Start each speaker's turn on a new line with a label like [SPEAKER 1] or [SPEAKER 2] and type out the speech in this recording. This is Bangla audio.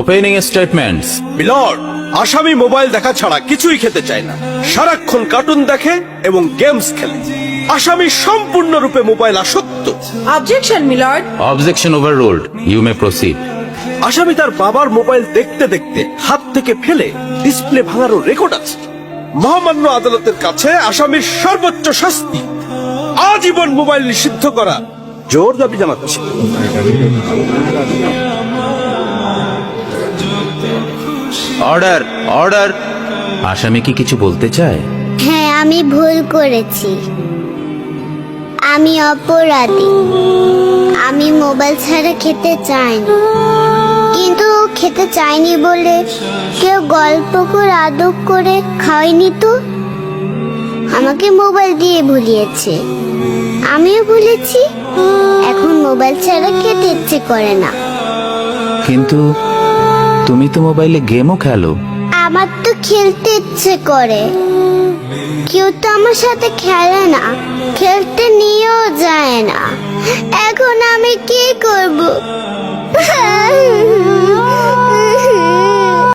[SPEAKER 1] Opening statements.
[SPEAKER 2] মিলর্ড, আসামি মোবাইল দেখা ছাড়া কিছুই খেতে চায় না, সারাক্ষণ কার্টুন দেখে এবং গেমস খেলে। আসামি সম্পূর্ণরূপে মোবাইল আসক্ত।
[SPEAKER 3] Objection milord.
[SPEAKER 1] Objection overruled, you may proceed.
[SPEAKER 2] আসামি তার বাবার মোবাইল দেখতে দেখতে হাত থেকে ফেলে ডিসপ্লে ভাঙারও রেকর্ড আছে। মহামান্য আদালতের কাছে আসামির সর্বোচ্চ শাস্তি আজীবন মোবাইল নিষিদ্ধ করা জোর দাবি জানাচ্ছি।
[SPEAKER 1] Order, order. আসামি কি কিছু বলতে চায়?
[SPEAKER 4] হ্যাঁ, আমি ভুল করেছি, আমি অপরাধী। আমি মোবাইল ছাড়া খেতে চাইনি, কিন্তু খেতে চাইনি বলে কেউ গল্প করে আদর করে খাওয়াইনি তো। আমাকে মোবাইল দিয়ে ভুলিয়েছে, আমিও ভুলেছি। এখন মোবাইল ছাড়া খেতে ইচ্ছে করে না।
[SPEAKER 1] কিন্তু তুমি তো মোবাইলে গেমও খেলো।
[SPEAKER 4] আমার তো খেলতে ইচ্ছে করে, কেউ তো আমার সাথে খেলে না, খেলতে নিয়েও যায় না। এখন আমি কি করব?